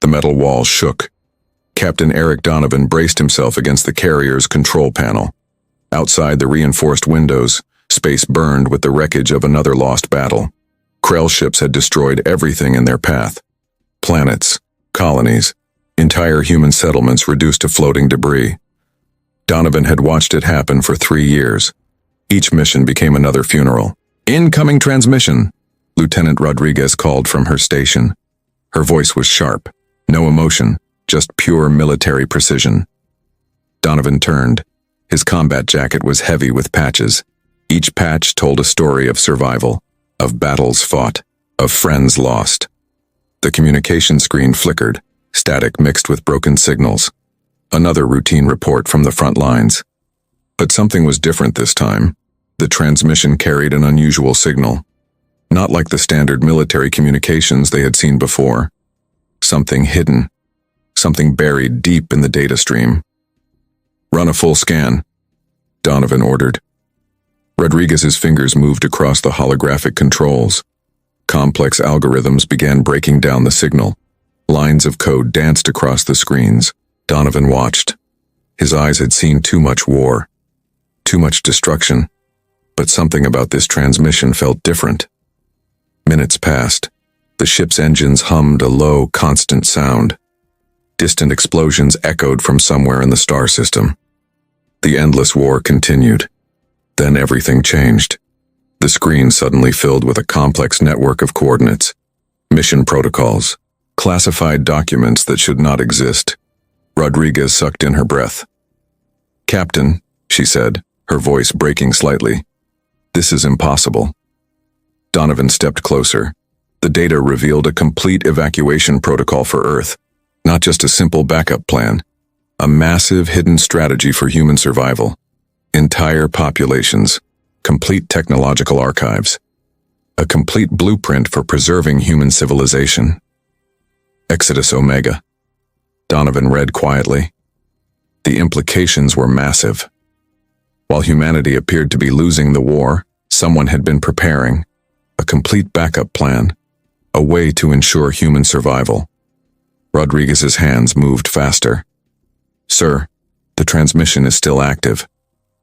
The metal wall shook. Captain Eric Donovan braced himself against the carrier's control panel. Outside the reinforced windows, space burned with the wreckage of another lost battle. Krell ships had destroyed everything in their path. Planets, colonies, entire human settlements reduced to floating debris. Donovan had watched it happen for 3 years. Each mission became another funeral. "Incoming transmission," Lieutenant Rodriguez called from her station. Her voice was sharp, no emotion, just pure military precision. Donovan turned. His combat jacket was heavy with patches. Each patch told a story of survival, of battles fought, of friends lost. The communication screen flickered, static mixed with broken signals. Another routine report from the front lines. But something was different this time. The transmission carried an unusual signal. Not like the standard military communications they had seen before. Something hidden. Something buried deep in the data stream. "Run a full scan," Donovan ordered. Rodriguez's fingers moved across the holographic controls. Complex algorithms began breaking down the signal. Lines of code danced across the screens. Donovan watched. His eyes had seen too much war, too much destruction, but something about this transmission felt different. Minutes passed. The ship's engines hummed a low, constant sound. Distant explosions echoed from somewhere in the star system. The endless war continued. Then everything changed. The screen suddenly filled with a complex network of coordinates, mission protocols, classified documents that should not exist. Rodriguez sucked in her breath. "Captain," she said, her voice breaking slightly, "this is impossible." Donovan stepped closer. The data revealed a complete evacuation protocol for Earth, not just a simple backup plan, a massive hidden strategy for human survival. Entire populations, complete technological archives, a complete blueprint for preserving human civilization. Exodus Omega. Donovan read quietly. The implications were massive. While humanity appeared to be losing the war, someone had been preparing a complete backup plan, a way to ensure human survival. Rodriguez's hands moved faster. "Sir, the transmission is still active.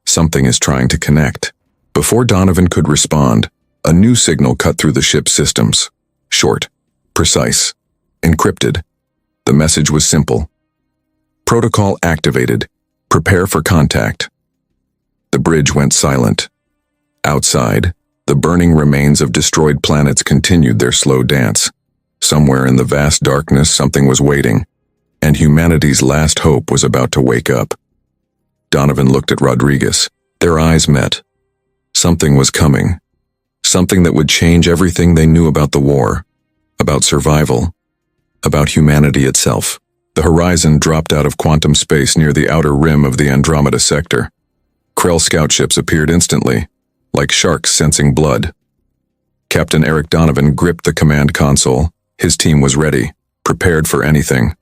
Something is trying to connect." Before Donovan could respond, a new signal cut through the ship's systems. Short, precise, encrypted. The message was simple. "Protocol activated. Prepare for contact." The bridge went silent. Outside, the burning remains of destroyed planets continued their slow dance. Somewhere in the vast darkness, something was waiting, and humanity's last hope was about to wake up. Donovan looked at Rodriguez. Their eyes met. Something was coming. Something that would change everything they knew about the war, about survival, about humanity itself. The horizon dropped out of quantum space near the outer rim of the Andromeda sector. Krell scout ships appeared instantly, like sharks sensing blood. Captain Eric Donovan gripped the command console. His team was ready, prepared for anything.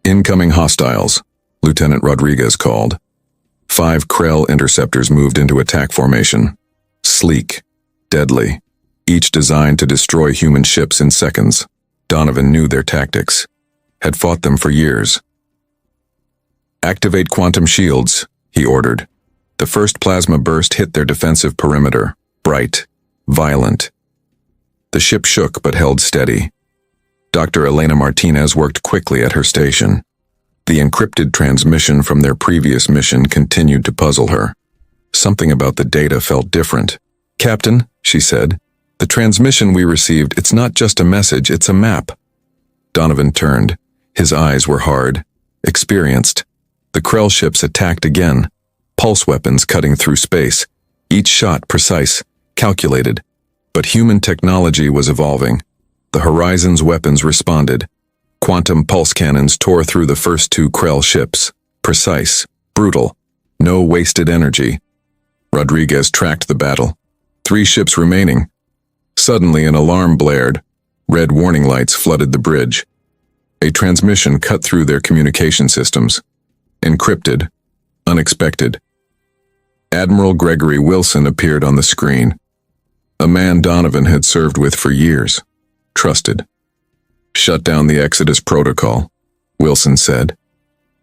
"Incoming hostiles," Lieutenant Rodriguez called. 5 Krell interceptors moved into attack formation. Sleek, deadly, each designed to destroy human ships in seconds. Donovan knew their tactics, had fought them for years. "Activate quantum shields," he ordered. The first plasma burst hit their defensive perimeter, bright, violent. The ship shook but held steady. Dr. Elena Martinez worked quickly at her station. The encrypted transmission from their previous mission continued to puzzle her. Something about the data felt different. "Captain," she said, "the transmission we received, it's not just a message, it's a map." Donovan turned. His eyes were hard, experienced. The Krell ships attacked again, pulse weapons cutting through space, each shot precise, calculated. But human technology was evolving. The Horizon's weapons responded. Quantum pulse cannons tore through the first 2 Krell ships. Precise, brutal, no wasted energy. Rodriguez tracked the battle. 3 ships remaining. Suddenly an alarm blared. Red warning lights flooded the bridge. A transmission cut through their communication systems. Encrypted. Unexpected. Admiral Gregory Wilson appeared on the screen. A man Donovan had served with for years. Trusted. Shut down the Exodus protocol, Wilson said.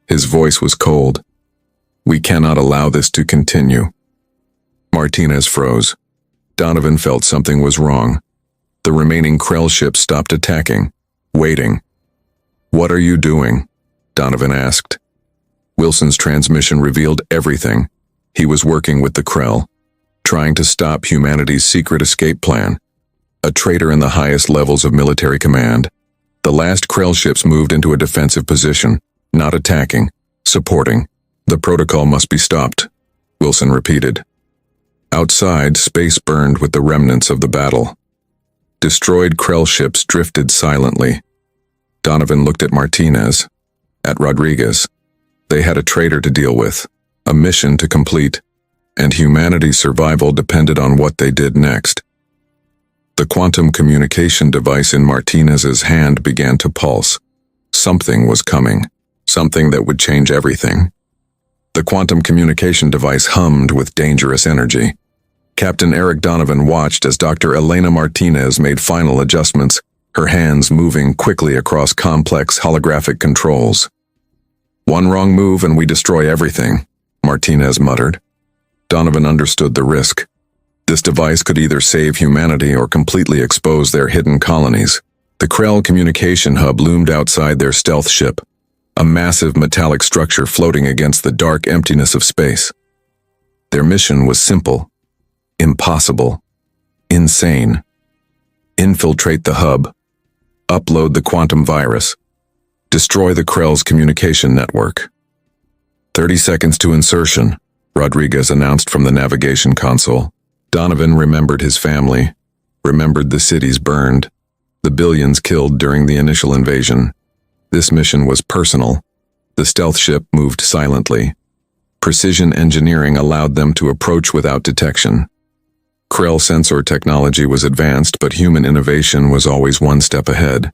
His voice was cold. We cannot allow this to continue. Martinez froze. Donovan felt something was wrong. The remaining Krell ships stopped attacking, waiting. What are you doing? Donovan asked. Wilson's transmission revealed everything. He was working with the Krell, trying to stop humanity's secret escape plan. A traitor in the highest levels of military command. The last Krell ships moved into a defensive position, not attacking, supporting. The protocol must be stopped, Wilson repeated. Outside, space burned with the remnants of the battle. Destroyed Krell ships drifted silently. Donovan looked at Martinez, at Rodriguez. They had a traitor to deal with, a mission to complete, and humanity's survival depended on what they did next. The quantum communication device in Martinez's hand began to pulse. Something was coming, something that would change everything. The quantum communication device hummed with dangerous energy. Captain Eric Donovan watched as Dr. Elena Martinez made final adjustments, her hands moving quickly across complex holographic controls. One wrong move and we destroy everything, Martinez muttered. Donovan understood the risk. This device could either save humanity or completely expose their hidden colonies. The Krell communication hub loomed outside their stealth ship, a massive metallic structure floating against the dark emptiness of space. Their mission was simple, impossible, insane. Infiltrate the hub, upload the quantum virus, destroy the Krell's communication network. 30 seconds to insertion, Rodriguez announced from the navigation console. Donovan remembered his family, remembered the cities burned, the billions killed during the initial invasion. This mission was personal. The stealth ship moved silently. Precision engineering allowed them to approach without detection. Krell sensor technology was advanced, but human innovation was always one step ahead.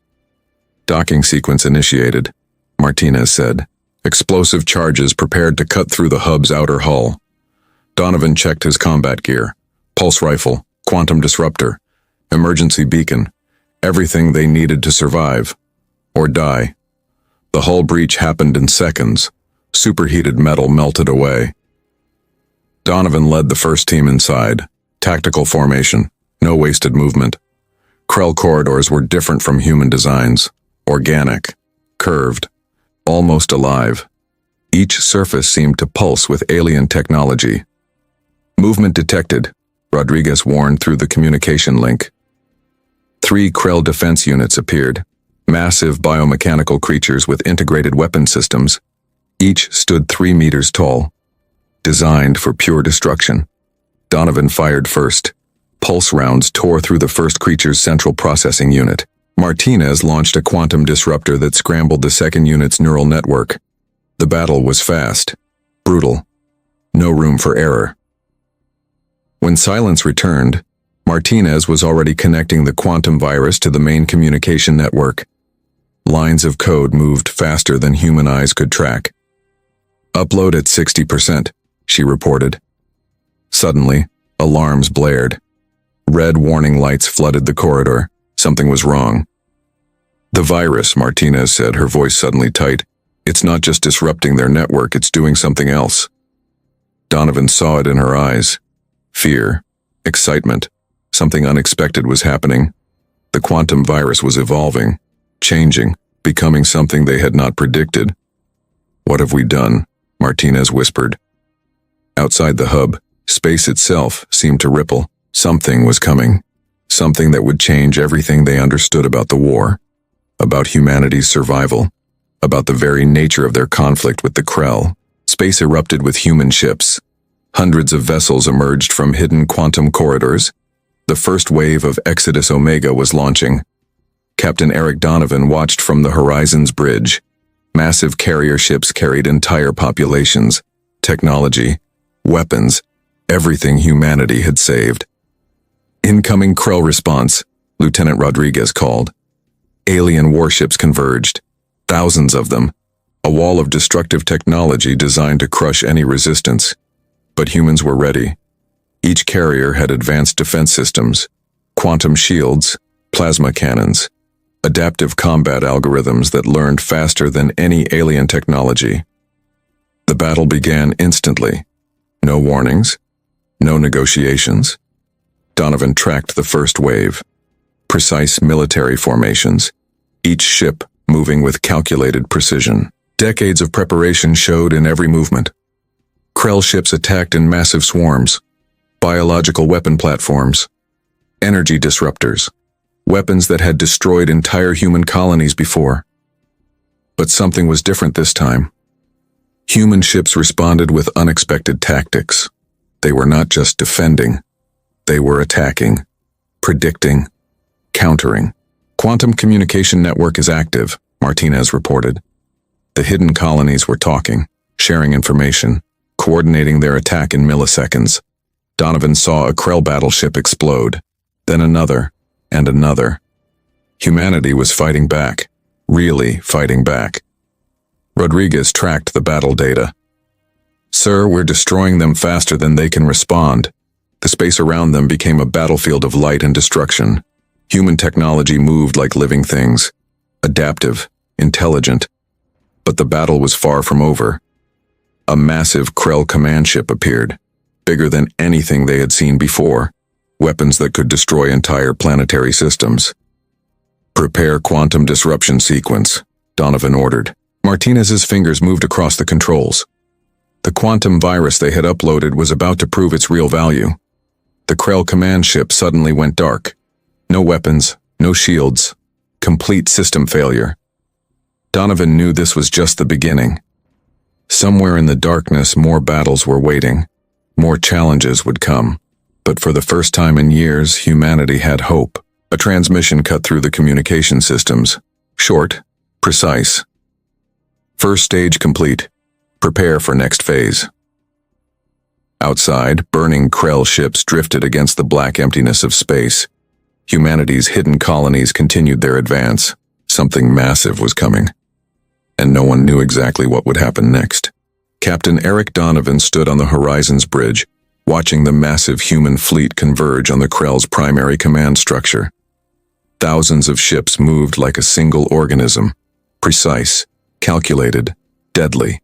Docking sequence initiated, Martinez said. Explosive charges prepared to cut through the hub's outer hull. Donovan checked his combat gear. Pulse rifle, quantum disruptor, emergency beacon, everything they needed to survive, or die. The hull breach happened in seconds. Superheated metal melted away. Donovan led the first team inside. Tactical formation, no wasted movement. Krell corridors were different from human designs. Organic, curved, almost alive. Each surface seemed to pulse with alien technology. Movement detected, Rodriguez warned through the communication link. 3 Krell defense units appeared, massive biomechanical creatures with integrated weapon systems. Each stood 3 meters tall, designed for pure destruction. Donovan fired first. Pulse rounds tore through the first creature's central processing unit. Martinez launched a quantum disruptor that scrambled the second unit's neural network. The battle was fast, brutal, no room for error. When silence returned, Martinez was already connecting the quantum virus to the main communication network. Lines of code moved faster than human eyes could track. Upload at 60%, she reported. Suddenly, alarms blared. Red warning lights flooded the corridor. Something was wrong. The virus, Martinez said, her voice suddenly tight. It's not just disrupting their network, it's doing something else. Donovan saw it in her eyes. Fear, excitement, something unexpected was happening. The quantum virus was evolving, changing, becoming something they had not predicted. What have we done? Martinez whispered. Outside the hub, space itself seemed to ripple. Something was coming. Something that would change everything they understood about the war, about humanity's survival, about the very nature of their conflict with the Krell. Space erupted with human ships. Hundreds of vessels emerged from hidden quantum corridors. The first wave of Exodus Omega was launching. Captain Eric Donovan watched from the Horizon's bridge. Massive carrier ships carried entire populations, technology, weapons, everything humanity had saved. Incoming Krell response, Lieutenant Rodriguez called. Alien warships converged, thousands of them, a wall of destructive technology designed to crush any resistance. But humans were ready. Each carrier had advanced defense systems, quantum shields, plasma cannons. Adaptive combat algorithms that learned faster than any alien technology. The battle began instantly. No warnings, no negotiations. Donovan tracked the first wave. Precise military formations, each ship moving with calculated precision. Decades of preparation showed in every movement. Krell ships attacked in massive swarms, biological weapon platforms, energy disruptors, weapons that had destroyed entire human colonies before. But something was different this time. Human ships responded with unexpected tactics. They were not just defending, they were attacking, predicting, countering. Quantum communication network is active, Martinez reported. The hidden colonies were talking, sharing information, coordinating their attack in milliseconds. Donovan saw a Krell battleship explode, then another, and another. Humanity was fighting back, really fighting back. Rodriguez tracked the battle data. "Sir, we're destroying them faster than they can respond." The space around them became a battlefield of light and destruction. Human technology moved like living things, adaptive, intelligent. But the battle was far from over. A massive Krell command ship appeared, bigger than anything they had seen before, weapons that could destroy entire planetary systems. "Prepare quantum disruption sequence," Donovan ordered. Martinez's fingers moved across the controls. The quantum virus they had uploaded was about to prove its real value. The Krell command ship suddenly went dark. No weapons, no shields, complete system failure. Donovan knew this was just the beginning. Somewhere in the darkness, more battles were waiting. More challenges would come. But for the first time in years, humanity had hope. A transmission cut through the communication systems. Short, precise. "First stage complete. Prepare for next phase." Outside, burning Krell ships drifted against the black emptiness of space. Humanity's hidden colonies continued their advance. Something massive was coming. And no one knew exactly what would happen next. Captain Eric Donovan stood on the Horizons Bridge, watching the massive human fleet converge on the Krell's primary command structure. Thousands of ships moved like a single organism, precise, calculated, deadly.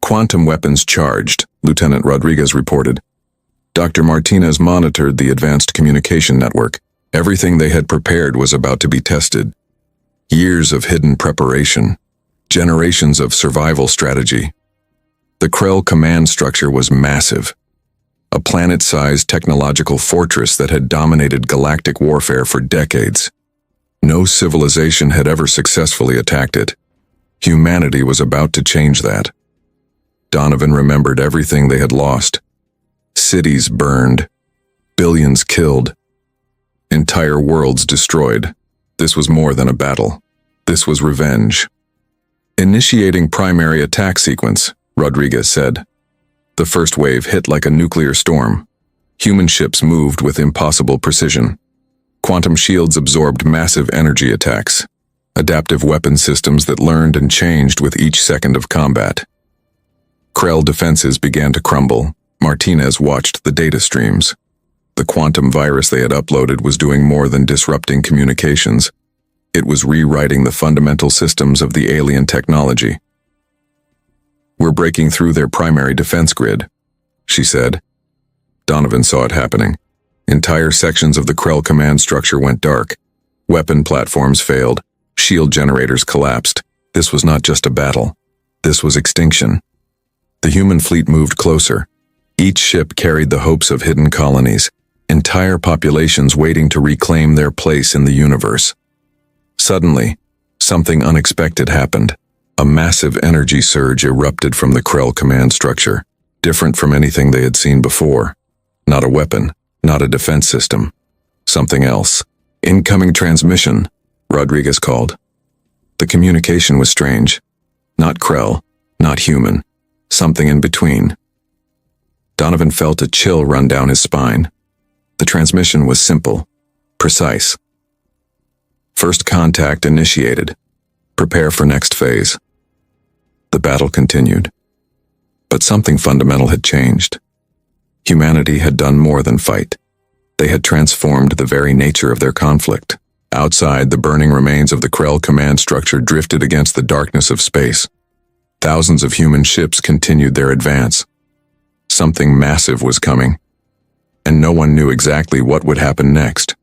"Quantum weapons charged," Lieutenant Rodriguez reported. Dr. Martinez monitored the advanced communication network. Everything they had prepared was about to be tested. Years of hidden preparation, generations of survival strategy. The Krell command structure was massive, a planet-sized technological fortress that had dominated galactic warfare for decades. No civilization had ever successfully attacked it. Humanity was about to change that. Donovan remembered everything they had lost. Cities burned, billions killed, entire worlds destroyed. This was more than a battle. This was revenge. "Initiating primary attack sequence," Rodriguez said. The first wave hit like a nuclear storm. Human ships moved with impossible precision. Quantum shields absorbed massive energy attacks, adaptive weapon systems that learned and changed with each second of combat. Krell defenses began to crumble. Martinez watched the data streams. The quantum virus they had uploaded was doing more than disrupting communications. It was rewriting the fundamental systems of the alien technology. "We're breaking through their primary defense grid," she said. Donovan saw it happening. Entire sections of the Krell command structure went dark. Weapon platforms failed. Shield generators collapsed. This was not just a battle. This was extinction. The human fleet moved closer. Each ship carried the hopes of hidden colonies, entire populations waiting to reclaim their place in the universe. Suddenly, something unexpected happened. A massive energy surge erupted from the Krell command structure, different from anything they had seen before. Not a weapon, not a defense system. Something else. "Incoming transmission," Rodriguez called. The communication was strange. Not Krell, not human. Something in between. Donovan felt a chill run down his spine. The transmission was simple, precise. "First contact initiated. Prepare for next phase." The battle continued. But something fundamental had changed. Humanity had done more than fight. They had transformed the very nature of their conflict. Outside, the burning remains of the Krell command structure drifted against the darkness of space. Thousands of human ships continued their advance. Something massive was coming, and no one knew exactly what would happen next.